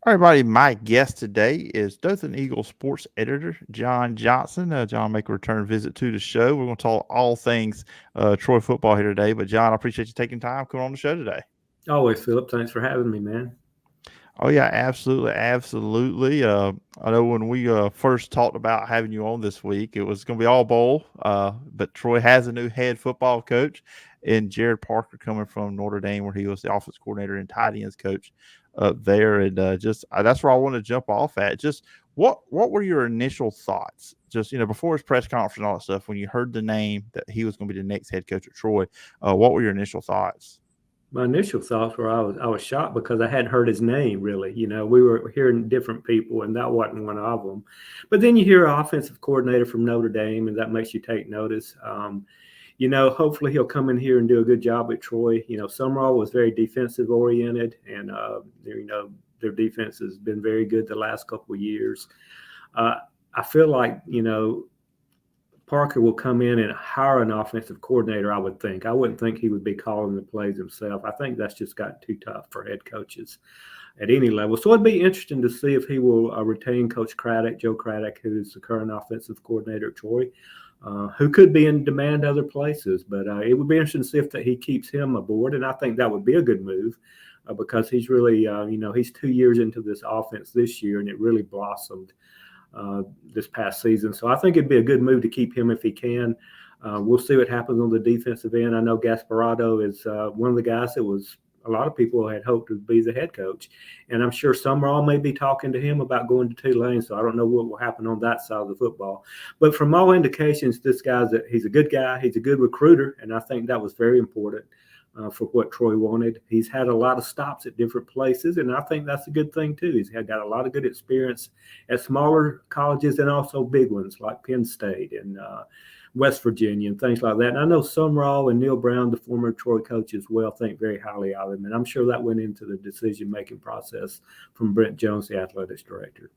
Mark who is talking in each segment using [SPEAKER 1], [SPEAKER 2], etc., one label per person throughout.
[SPEAKER 1] All right, everybody. My guest today is Dothan Eagle sports editor Jon Johnson. John, make a return visit to the show. We're going to talk all things Troy football here today. But John, I appreciate you taking time coming on the show today.
[SPEAKER 2] Always, Philip. Thanks for having me, man.
[SPEAKER 1] Oh yeah, absolutely, absolutely. I know when we first talked about having you on this week, it was going to be all bowl. But Troy has a new head football coach, and Gerad Parker coming from Notre Dame, where he was the offense coordinator and tight ends coach up there. And just that's where I want to jump off at. Just what were your initial thoughts? Just before his press conference and all that stuff, when you heard the name that he was going to be the next head coach at Troy, what were your initial thoughts?
[SPEAKER 2] My initial thoughts were I was shocked because I hadn't heard his name really. We were hearing different people, and that wasn't one of them. But then you hear offensive coordinator from Notre Dame, and that makes you take notice. Hopefully he'll come in here and do a good job at Troy. Sumrall was very defensive oriented, and their defense has been very good the last couple of years. Uh, I feel like Parker will come in and hire an offensive coordinator, I would think. I wouldn't think he would be calling the plays himself. I think that's just got too tough for head coaches at any level. So it'd be interesting to see if he will retain Coach Craddock, Joe Craddock, who's the current offensive coordinator at Troy, who could be in demand other places. But it would be interesting to see if he keeps him aboard. And I think that would be a good move because he's really, he's 2 years into this offense this year, and it really blossomed this past season. So I think it'd be a good move to keep him if he can. We'll see what happens on the defensive end. I know Gasparado is one of the guys that was a lot of people had hoped to be the head coach, and I'm sure Sumrall may be talking to him about going to Tulane. So I don't know what will happen on that side of the football. But from all indications, he's a good guy. He's a good recruiter, and I think that was very important. For what Troy wanted. He's had a lot of stops at different places, and I think that's a good thing too. Got a lot of good experience at smaller colleges and also big ones like Penn State and West Virginia and things like that. And I know Sumrall and Neil Brown, the former Troy coach as well, think very highly of him, and I'm sure that went into the decision-making process from Brent Jones, the athletics director.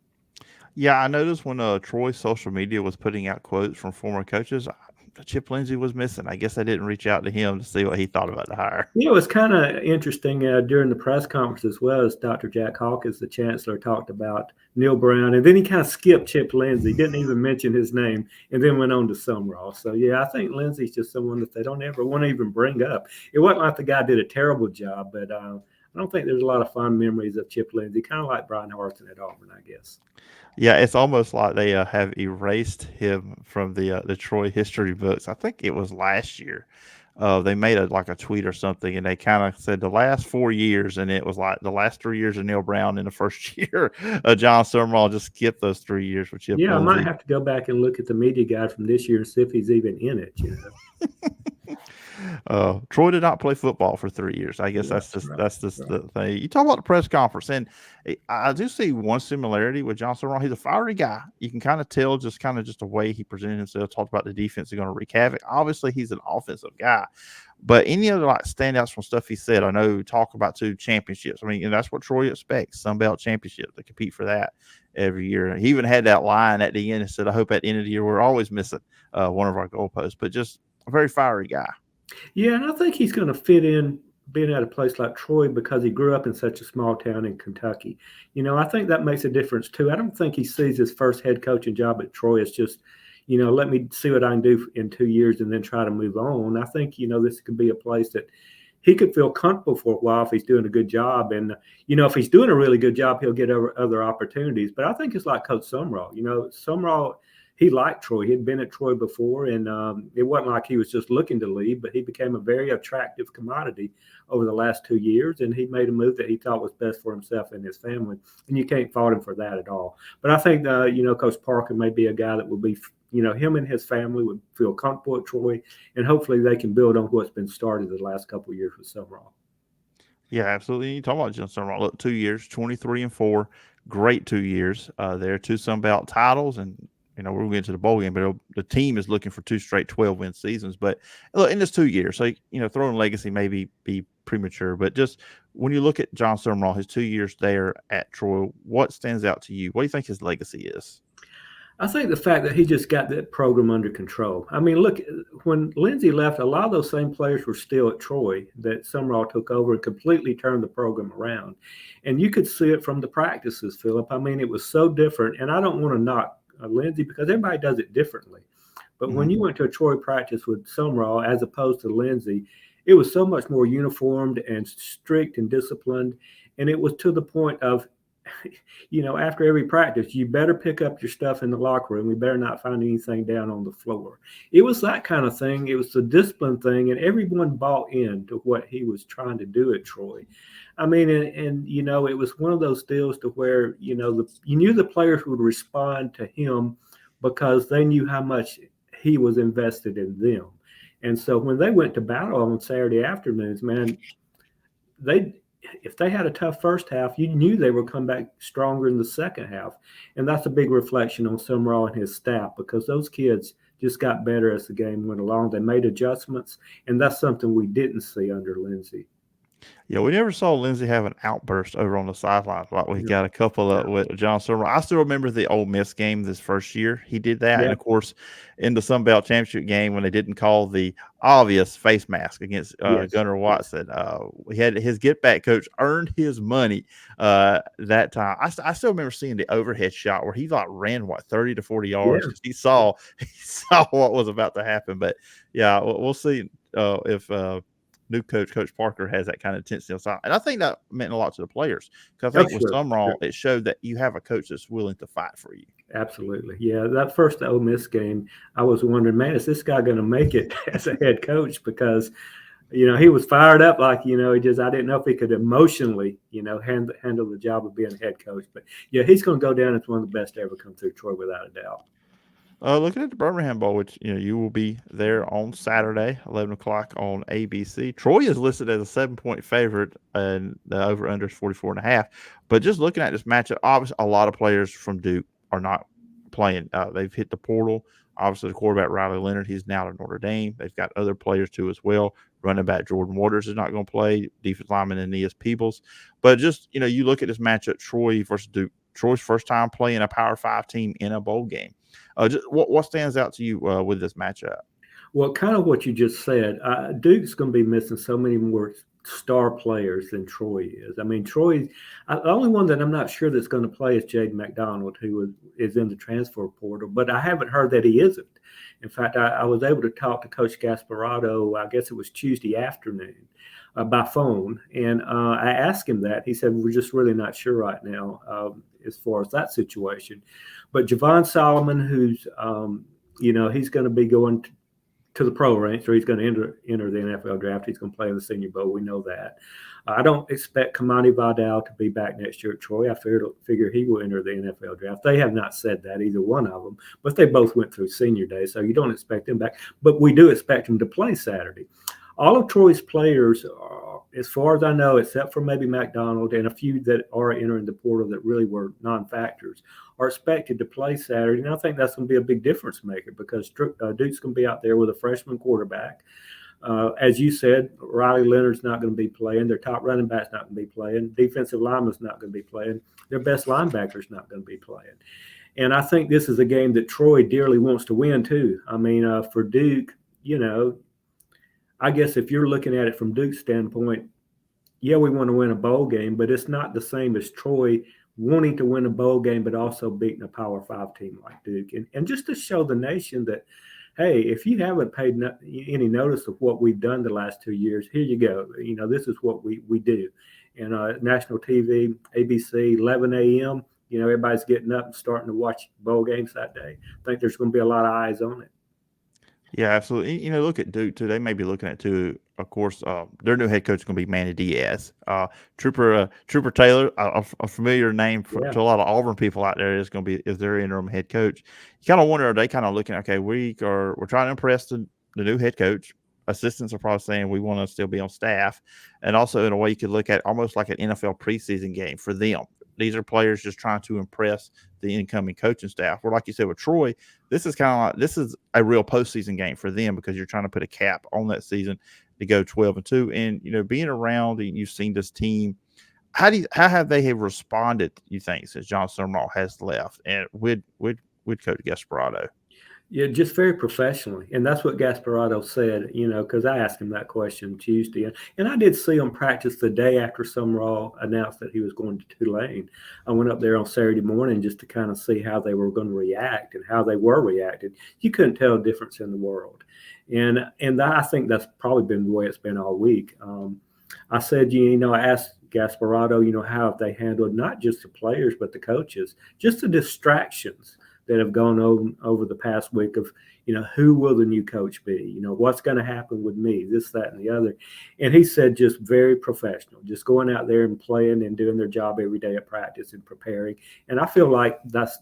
[SPEAKER 1] Yeah, I noticed when Troy's social media was putting out quotes from former coaches, Chip Lindsey was missing. I guess I didn't reach out to him to see what he thought about the hire.
[SPEAKER 2] It was kind of interesting during the press conference as well as Dr. Jack Hawkins, the chancellor, talked about Neil Brown, and then he kind of skipped Chip Lindsey, didn't even mention his name, and then went on to Sumrall. So yeah, I think Lindsey's just someone that they don't ever want to even bring up. It wasn't like the guy did a terrible job, but I don't think there's a lot of fond memories of Chip Lindsey, kind of like Brian Harsin at Auburn, I guess.
[SPEAKER 1] Yeah, it's almost like they have erased him from the Troy history books. I think it was last year. They made a tweet or something, and they kind of said the last 4 years, and it was like the last 3 years of Neil Brown in the first year. John Sumrall just skipped those 3 years with Chip
[SPEAKER 2] Yeah, I might
[SPEAKER 1] Lindsey.
[SPEAKER 2] have to go back and look at the media guide from this year and see if he's even in it.
[SPEAKER 1] Troy did not play football for 3 years. I guess
[SPEAKER 2] Right, right,
[SPEAKER 1] that's just
[SPEAKER 2] right.
[SPEAKER 1] the thing. You talk about the press conference, and I do see one similarity with Jon Sumrall. He's a fiery guy. You can kind of tell just the way he presented himself. Talked about the defense is going to wreak havoc. Obviously, he's an offensive guy, but any other like standouts from stuff he said? I know talk about two championships. I mean, and that's what Troy expects: Sun Belt championship. They compete for that every year. He even had that line at the end and said, "I hope at the end of the year we're always missing one of our goalposts." But just a very fiery guy.
[SPEAKER 2] Yeah, and I think he's going to fit in being at a place like Troy because he grew up in such a small town in Kentucky. I think that makes a difference too. I don't think he sees his first head coaching job at Troy as just, let me see what I can do in 2 years and then try to move on. I think, this could be a place that he could feel comfortable for a while if he's doing a good job. And, if he's doing a really good job, he'll get other opportunities. But I think it's like Coach Sumrall. Sumrall, he liked Troy. He'd been at Troy before, and it wasn't like he was just looking to leave, but he became a very attractive commodity over the last 2 years, and he made a move that he thought was best for himself and his family, and you can't fault him for that at all. But I think, Coach Parker may be a guy that will be, him and his family would feel comfortable at Troy, and hopefully they can build on what's been started the last couple of years with Sumrall.
[SPEAKER 1] Yeah, absolutely. You talk about Jon Sumrall. Look, 2 years, 23-4, great 2 years. There are two Sun Belt titles, and we're going to get to the bowl game, but the team is looking for two straight 12-win seasons. But look, in just 2 years, so throwing legacy maybe be premature, but just when you look at Jon Sumrall, his 2 years there at Troy, what stands out to you? What do you think his legacy is?
[SPEAKER 2] I think the fact that he just got that program under control. I mean, look, when Lindsey left, a lot of those same players were still at Troy that Sumrall took over and completely turned the program around. And you could see it from the practices, Philip. I mean, it was so different. And I don't want to knock Lindsey because everybody does it differently. But when
[SPEAKER 1] Mhm.
[SPEAKER 2] you went to a Troy practice with Sumrall as opposed to Lindsey, it was so much more uniformed and strict and disciplined. And it was to the point of, after every practice, you better pick up your stuff in the locker room. We better not find anything down on the floor. It was that kind of thing. It was the discipline thing, and everyone bought into what he was trying to do at Troy. I mean, and it was one of those deals to where you knew the players would respond to him because they knew how much he was invested in them. And so when they went to battle on Saturday afternoons, man, they if they had a tough first half, you knew they would come back stronger in the second half. And that's a big reflection on Sumrall and his staff because those kids just got better as the game went along. They made adjustments, and that's something we didn't see under Lindsey.
[SPEAKER 1] Yeah, we never saw Lindsey have an outburst over on the sidelines like we
[SPEAKER 2] No,
[SPEAKER 1] got a couple
[SPEAKER 2] no.
[SPEAKER 1] of with Jon Sumrall. I still remember the Ole Miss game this first year. He did that, and
[SPEAKER 2] Yeah.
[SPEAKER 1] of course, in the Sun Belt Championship game when they didn't call the obvious face mask against
[SPEAKER 2] Yes.
[SPEAKER 1] Gunnar
[SPEAKER 2] Yes.
[SPEAKER 1] Watson, he had his get back coach earned his money that time. I still remember seeing the overhead shot where he like ran 30 to 40 yards
[SPEAKER 2] Yeah.
[SPEAKER 1] because he saw he saw what was about to happen. But yeah, we'll see if. New coach Parker has that kind of intensity on side. And I think that meant a lot to the players because I
[SPEAKER 2] Oh,
[SPEAKER 1] think with
[SPEAKER 2] sure. Sure.
[SPEAKER 1] Sumrall, it showed that you have a coach that's willing to fight for you.
[SPEAKER 2] Absolutely. Yeah. That first Ole Miss game, I was wondering, man, is this guy going to make it as a head coach? Because he was fired up he just I didn't know if he could emotionally, handle the job of being a head coach. But yeah, he's going to go down as one of the best to ever come through Troy without a doubt.
[SPEAKER 1] Looking at the Birmingham Bowl, which you will be there on Saturday, 11 o'clock on ABC. Troy is listed as a 7-point favorite, and the over under is 44.5. But just looking at this matchup, obviously a lot of players from Duke are not playing. They've hit the portal. Obviously, the quarterback Riley Leonard, he's now to Notre Dame. They've got other players too as well. Running back Jordan Waters is not going to play. Defense lineman Aeneas Peebles. But just you look at this matchup, Troy versus Duke. Troy's first time playing a Power 5 team in a bowl game. Just what stands out to you with this matchup?
[SPEAKER 2] Well, kind of what you just said. Duke's going to be missing so many more star players than Troy is. I mean, the only one that I'm not sure that's going to play is Jaden McDonald, who is in the transfer portal, but I haven't heard that he isn't. In fact, I was able to talk to Coach Gasparotto, I guess it was Tuesday afternoon, by phone, and I asked him that. He said, "We're just really not sure right now as far as that situation." But Javon Solomon, who's he's going to be going to the pro ranks, or he's going to enter the NFL draft. He's going to play in the Senior Bowl. We know that. I don't expect Kamani Vidal to be back next year at Troy. I figure he will enter the NFL draft. They have not said that, either one of them, but they both went through senior day, so you don't expect them back. But we do expect them to play Saturday. All of Troy's players, as far as I know, except for maybe McDonald and a few that are entering the portal that really were non-factors, are expected to play Saturday. And I think that's going to be a big difference maker because Duke's going to be out there with a freshman quarterback. As you said, Riley Leonard's not going to be playing. Their top running back's not going to be playing. Defensive lineman's not going to be playing. Their best linebacker's not going to be playing. And I think this is a game that Troy dearly wants to win too. I mean, for Duke, I guess if you're looking at it from Duke's standpoint, yeah, we want to win a bowl game, but it's not the same as Troy wanting to win a bowl game, but also beating a Power 5 team like Duke. And just to show the nation that, hey, if you haven't paid any notice of what we've done the last 2 years, here you go. This is what we do. And national TV, ABC, 11 a.m., everybody's getting up and starting to watch bowl games that day. I think there's going to be a lot of eyes on it.
[SPEAKER 1] Yeah, absolutely. Look at Duke too. They may be looking at too. Of course, their new head coach is going to be Manny Diaz. Trooper Taylor, a familiar name
[SPEAKER 2] Yeah.
[SPEAKER 1] to a lot of Auburn people out there, is their interim head coach. You kind of wonder, are they kind of looking? Okay, we're trying to impress the new head coach. Assistants are probably saying we want to still be on staff, and also in a way you could look at almost like an NFL preseason game for them. These are players just trying to impress the incoming coaching staff. Where, like you said with Troy, this is a real postseason game for them because you're trying to put a cap on that season to go 12-2. And being around and you've seen this team, how have they responded? You think since Jon Sumrall has left, and with with Coach Gasparotto?
[SPEAKER 2] Yeah, just very professionally. And that's what Gasparotto said, because I asked him that question Tuesday. And I did see him practice the day after Sumrall announced that he was going to Tulane. I went up there on Saturday morning just to kind of see how they were going to react and how they were reacting. You couldn't tell a difference in the world. And I think that's probably been the way it's been all week. I said, I asked Gasparotto, how have they handled not just the players, but the coaches, just the distractions that have gone over the past week of, who will the new coach be? What's going to happen with me, this, that, and the other. And he said just very professional, just going out there and playing and doing their job every day at practice and preparing. And I feel like that's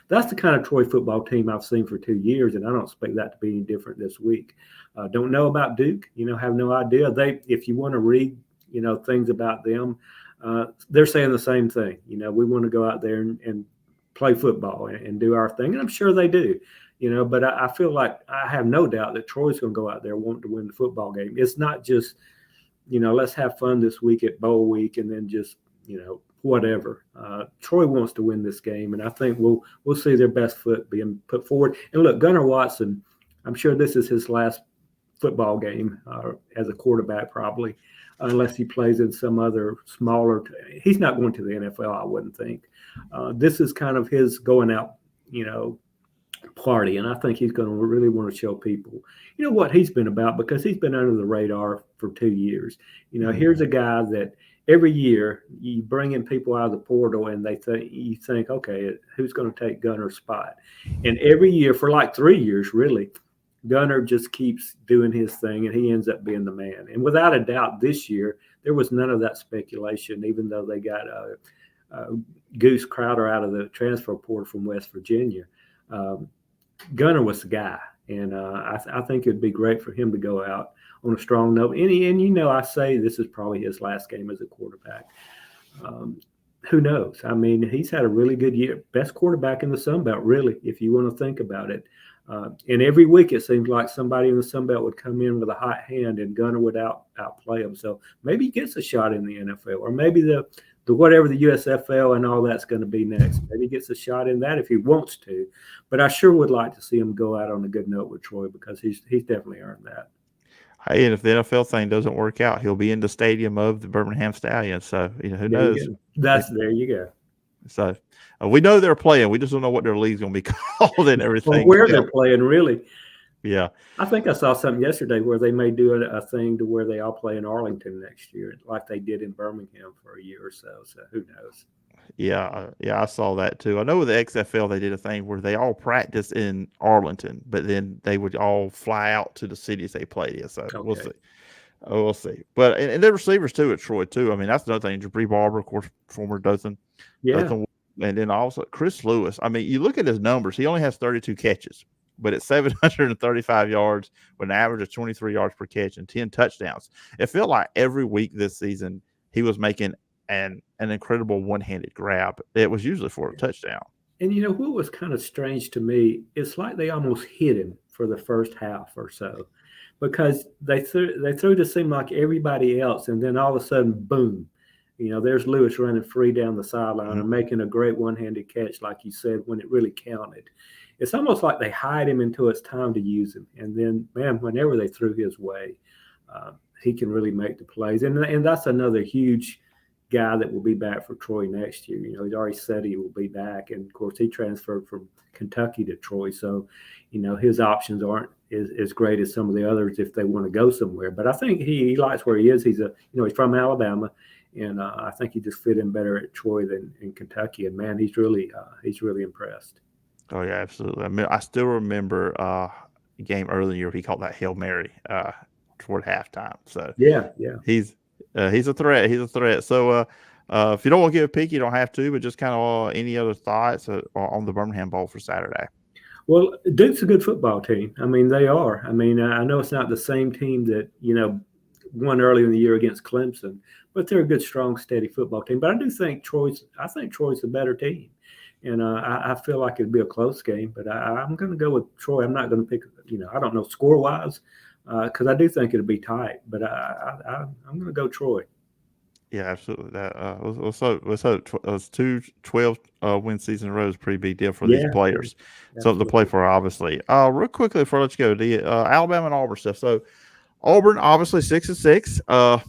[SPEAKER 2] the kind of Troy football team I've seen for 2 years, and I don't expect that to be any different this week. Don't know about Duke, have no idea. If you want to read, things about them, they're saying the same thing. We want to go out there and play football and do our thing. And I'm sure they do, but I feel like I have no doubt that Troy's going to go out there wanting to win the football game. It's not just, let's have fun this week at bowl week and then just, whatever. Troy wants to win this game, and I think we'll see their best foot being put forward. And look, Gunnar Watson, I'm sure this is his last football game as a quarterback, probably, unless he plays in some other smaller. He's not going to the NFL, I wouldn't think. This is kind of his going out, party, and I think he's going to really want to show people, what he's been about, because he's been under the radar for 2 years. Here's a guy that every year you bring in people out of the portal, and you think, okay, who's going to take Gunnar's spot? And every year for like 3 years, really, Gunnar just keeps doing his thing, and he ends up being the man. And without a doubt, this year there was none of that speculation, even though they got Goose Crowder out of the transfer portal from West Virginia. Gunnar was the guy, and I think it'd be great for him to go out on a strong note. And I say this is probably his last game as a quarterback. Who knows? I mean, he's had a really good year. Best quarterback in the Sun Belt, really, if you want to think about it. And every week it seems like somebody in the Sun Belt would come in with a hot hand and Gunnar would outplay him. So maybe he gets a shot in the NFL, or maybe the whatever the USFL and all that's going to be next. Maybe he gets a shot in that if he wants to. But I sure would like to see him go out on a good note with Troy, because he's definitely earned that.
[SPEAKER 1] Hey, and if the NFL thing doesn't work out, he'll be in the stadium of the Birmingham Stallions. So, who knows?
[SPEAKER 2] There you go.
[SPEAKER 1] So we know they're playing. We just don't know what their league's going to be called and everything.
[SPEAKER 2] Or where they're playing, really.
[SPEAKER 1] Yeah.
[SPEAKER 2] I think I saw something yesterday where they may do a thing to where they all play in Arlington next year, like they did in Birmingham for a year or so. So who knows?
[SPEAKER 1] Yeah, I saw that too. I know with the XFL they did a thing where they all practiced in Arlington, but then they would all fly out to the cities they played in. So We'll see. We'll see. But and the receivers too at Troy too. I mean, that's another thing. Jabri Barber, of course, former Dothan.
[SPEAKER 2] Yeah.
[SPEAKER 1] Dothan, and then also Chris Lewis. I mean, you look at his numbers. He only has 32 catches, but it's 735 yards with an average of 23 yards per catch and 10 touchdowns. It felt like every week this season he was making an incredible one-handed grab. It was usually for a touchdown.
[SPEAKER 2] And what was kind of strange to me, it's like they almost hit him for the first half or so, because they threw to seem like everybody else, and then all of a sudden, boom, there's Lewis running free down the sideline and making a great one-handed catch, like you said, when it really counted. It's almost like they hide him until it's time to use him, and then, man, whenever they threw his way, he can really make the plays. And that's another huge guy that will be back for Troy next year. He's already said he will be back, and of course he transferred from Kentucky to Troy, so his options aren't as great as some of the others if they want to go somewhere. But I think he likes where he is. He's he's from Alabama, and I think he just fit in better at Troy than in Kentucky. And man, he's really impressed.
[SPEAKER 1] Oh yeah, absolutely. I mean, I still remember a game earlier in the year he caught that Hail Mary toward halftime. So
[SPEAKER 2] yeah,
[SPEAKER 1] he's a threat. He's a threat. So if you don't want to give a peek, you don't have to. But just kind of any other thoughts on the Birmingham Bowl for Saturday?
[SPEAKER 2] Well, Duke's a good football team. I mean, they are. I mean, I know it's not the same team that won early in the year against Clemson, but they're a good, strong, steady football team. But I do think Troy's the better team. And I feel like it'd be a close game, but I'm going to go with Troy. I'm not going to pick, I don't know score-wise, because I do think it'll be tight. But I'm going to go Troy.
[SPEAKER 1] Yeah, absolutely. That let's hope 2 win season in a row is a pretty big deal for these
[SPEAKER 2] Yeah,
[SPEAKER 1] players. Something to play
[SPEAKER 2] absolutely.
[SPEAKER 1] for, obviously. Real quickly before I let you go, the Alabama and Auburn stuff. So Auburn, obviously 6-6.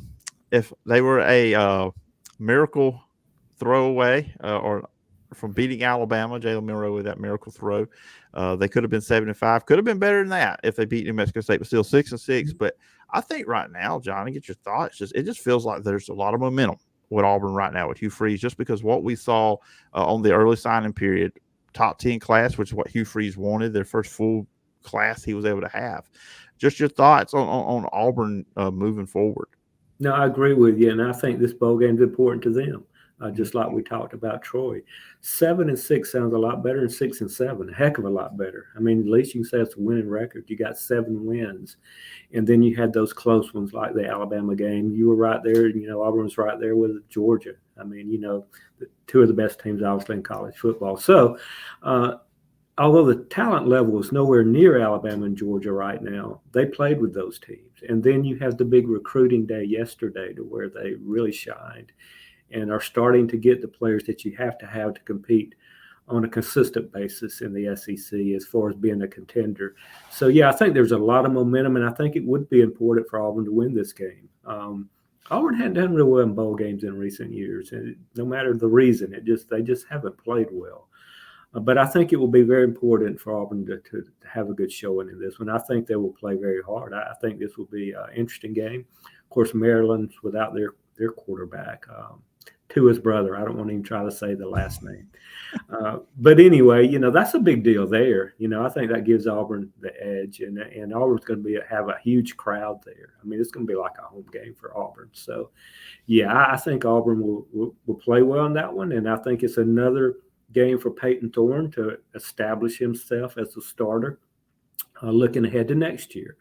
[SPEAKER 1] If they were a miracle throwaway or from beating Alabama, Jalen Milroe with that miracle throw, they could have been 7-5. Could have been better than that if they beat New Mexico State, but still 6-6. But I think right now, Johnny, get your thoughts. It just feels like there's a lot of momentum with Auburn right now with Hugh Freeze, just because what we saw on the early signing period, top 10 class, which is what Hugh Freeze wanted, their first full class he was able to have. Just your thoughts on Auburn moving forward.
[SPEAKER 2] No, I agree with you, and I think this bowl game is important to them.
[SPEAKER 1] Mhm.
[SPEAKER 2] Just like we talked about Troy, 7-6 sounds a lot better than 6-7. A heck of a lot better. I mean, at least you can say it's a winning record. You got 7 wins, and then you had those close ones like the Alabama game. You were right there. Auburn was right there with Georgia. I mean, two of the best teams obviously in college football. So, uh, although the talent level is nowhere near Alabama and Georgia right now, they played with those teams. And then you have the big recruiting day yesterday to where they really shined and are starting to get the players that you have to compete on a consistent basis in the SEC as far as being a contender. So, yeah, I think there's a lot of momentum, and I think it would be important for Auburn to win this game. Auburn hadn't done real well in bowl games in recent years, and no matter the reason, they just haven't played well. But I think it will be very important for Auburn to have a good showing in this one. I think they will play very hard. I think this will be an interesting game. Of course, Maryland's without their quarterback, to his brother. I don't want to even try to say the last name. But anyway, that's a big deal there. I think that gives Auburn the edge, and Auburn's going to have a huge crowd there. I mean, it's going to be like a home game for Auburn. So, yeah, I think Auburn will play well in that one, and I think it's another game for Peyton Thorne to establish himself as a starter, looking ahead to next year.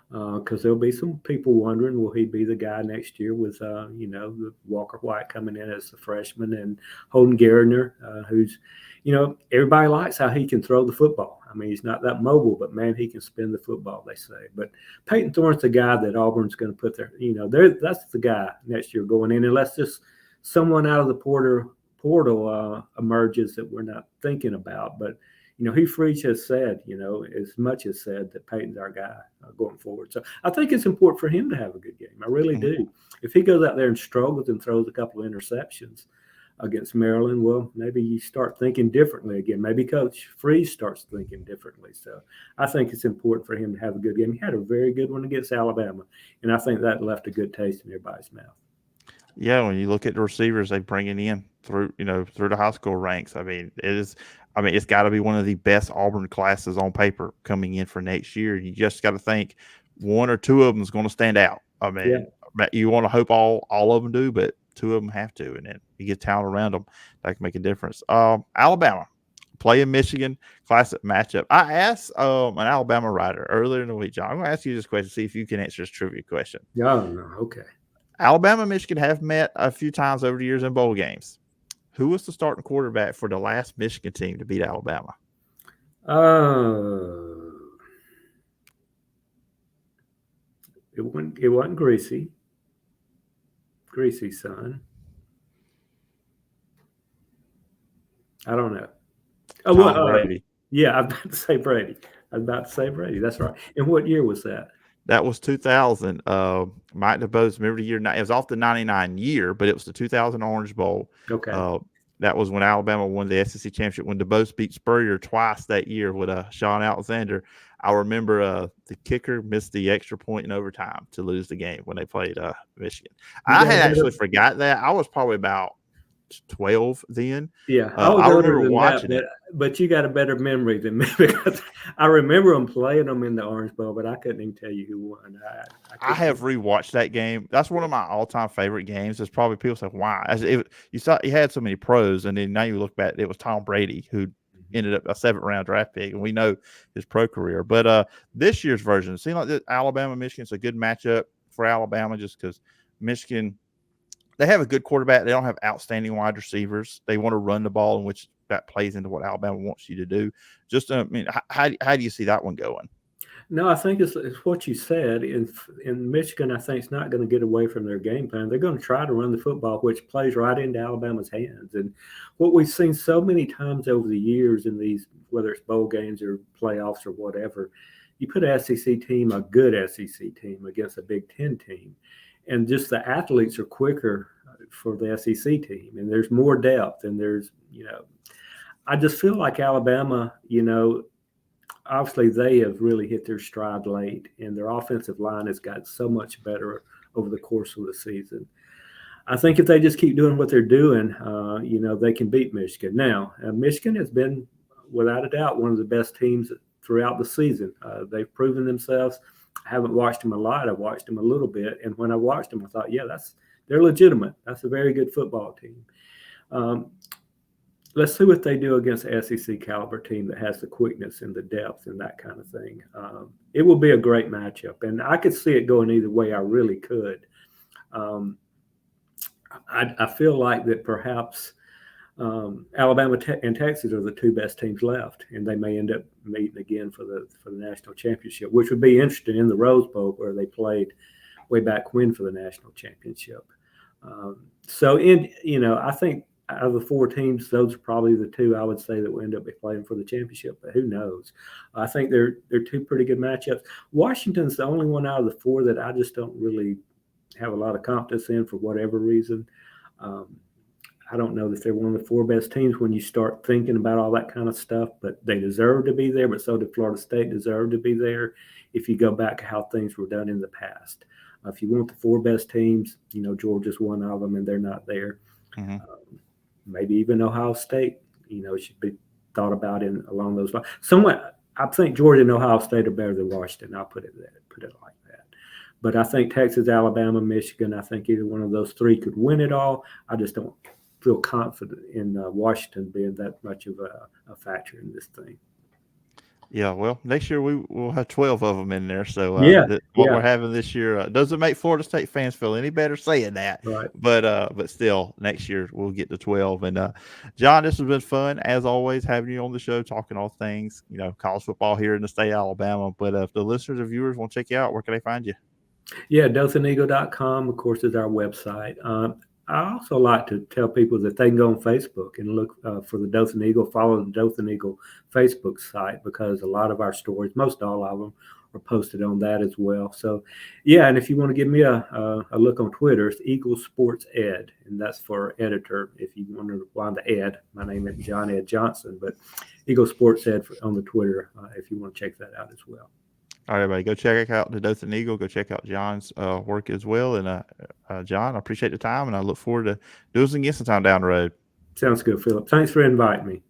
[SPEAKER 2] Because there'll be some people wondering, will he be the guy next year with, the Walker White coming in as the freshman and Holden Gardner, who's, everybody likes how he can throw the football. I mean, he's not that mobile, but man, he can spin the football, they say. But Peyton Thorne's the guy that Auburn's going to put there. That's the guy next year going in, unless just someone out of the portal emerges that we're not thinking about. But Hugh Freeze has said, as much as said that Peyton's our guy going forward. So I think it's important for him to have a good game. I really do. If he goes out there and struggles and throws a couple of interceptions against Maryland, well, maybe you start thinking differently again. Maybe Coach Freeze starts thinking differently. So I think it's important for him to have a good game. He had a very good one against Alabama, and I think that left a good taste in everybody's mouth.
[SPEAKER 1] Yeah, when you look at the receivers they bringing in through the high school ranks, I mean, it's got to be one of the best Auburn classes on paper coming in for next year. You just got to think one or two of them is going to stand out. I
[SPEAKER 2] Yeah.
[SPEAKER 1] mean, you want to hope all of them do, but two of them have to, and then you get talent around them that can make a difference. Alabama playing Michigan, classic matchup. I asked an Alabama writer earlier in the week, John. I'm going to ask you this question, see if you can answer this trivia question.
[SPEAKER 2] Oh, no. Okay.
[SPEAKER 1] Alabama and Michigan have met a few times over the years in bowl games. Who was the starting quarterback for the last Michigan team to beat Alabama?
[SPEAKER 2] It wasn't Greasy's son. I don't know. Oh,
[SPEAKER 1] Tom Brady.
[SPEAKER 2] yeah, I was about to say Brady. That's right. And what year was that?
[SPEAKER 1] That was 2000. Mike DeBose, remember the year? It was off the 99 year, but it was the 2000 Orange Bowl.
[SPEAKER 2] Okay.
[SPEAKER 1] That was when Alabama won the SEC championship, when DeBose beat Spurrier twice that year with Sean Alexander. I remember the kicker missed the extra point in overtime to lose the game when they played Michigan. I had actually forgot that. I was probably about 12 then.
[SPEAKER 2] Yeah,
[SPEAKER 1] I remember watching it.
[SPEAKER 2] But you got a better memory than me because I remember them playing them in the Orange Bowl, but I couldn't even tell you who won.
[SPEAKER 1] I have rewatched that game. That's one of my all-time favorite games. It's probably people say, "Why?" You had so many pros, and then now you look back, it was Tom Brady who ended up a 7th-round draft pick, and we know his pro career. But this year's version, it seemed like the Alabama Michigan's a good matchup for Alabama, just because Michigan, they have a good quarterback. They don't have outstanding wide receivers. They want to run the ball, in which that plays into what Alabama wants you to do. Just, how do you see that one going?
[SPEAKER 2] No, I think it's what you said. In Michigan, I think it's not going to get away from their game plan. They're going to try to run the football, which plays right into Alabama's hands. And what we've seen so many times over the years in these, whether it's bowl games or playoffs or whatever, you put an SEC team, a good SEC team, against a Big Ten team, and just the athletes are quicker for the SEC team, and there's more depth, and I just feel like Alabama, obviously they have really hit their stride late, and their offensive line has got so much better over the course of the season. I think if they just keep doing what they're doing, they can beat Michigan. Now, Michigan has been, without a doubt, one of the best teams throughout the season. They've proven themselves. I haven't watched them a lot. I've watched them a little bit, and when I watched them, I thought, yeah, they're legitimate. That's a very good football team. Let's see what they do against an SEC caliber team that has the quickness and the depth and that kind of thing. It will be a great matchup, and I could see it going either way. I really could. I feel like that perhaps Alabama and Texas are the two best teams left, and they may end up meeting again for the national championship, which would be interesting in the Rose Bowl where they played way back when for the national championship. I think out of the four teams, those are probably the two I would say that will end up playing for the championship, but who knows? I think they're two pretty good matchups. Washington's the only one out of the four that I just don't really have a lot of confidence in for whatever reason. I don't know that they're one of the four best teams when you start thinking about all that kind of stuff, but they deserve to be there, but so did Florida State deserve to be there if you go back to how things were done in the past. If you want the four best teams, Georgia's one of them, and they're not there.
[SPEAKER 1] Mm-hmm.
[SPEAKER 2] Maybe even Ohio State, should be thought about along those lines. I think Georgia and Ohio State are better than Washington. I'll put it like that. But I think Texas, Alabama, Michigan, I think either one of those three could win it all. I just don't feel confident in Washington being that much of a factor in this thing.
[SPEAKER 1] Yeah, well, next year we will have 12 of them in there. So what we're having this year doesn't make Florida State fans feel any better saying that.
[SPEAKER 2] Right.
[SPEAKER 1] But still, next year we'll get to 12. And Jon, this has been fun as always having you on the show, talking all things college football here in the state of Alabama. But if the listeners or viewers want to check you out, where can they find you?
[SPEAKER 2] Yeah, DothanEagle.com, of course, is our website. I also like to tell people that they can go on Facebook and look for the Dothan Eagle, follow the Dothan Eagle Facebook site, because a lot of our stories, most all of them, are posted on that as well. So, yeah, and if you want to give me a look on Twitter, it's Eagle Sports Ed, and that's for editor. If you want to find the Ed, my name is Jon Johnson, but Eagle Sports Ed on the Twitter if you want to check that out as well.
[SPEAKER 1] All right, everybody, go check out the Dothan Eagle. Go check out Jon's work as well. And Jon, I appreciate the time, and I look forward to doing this again sometime down the road.
[SPEAKER 2] Sounds good, Phillip. Thanks for inviting me.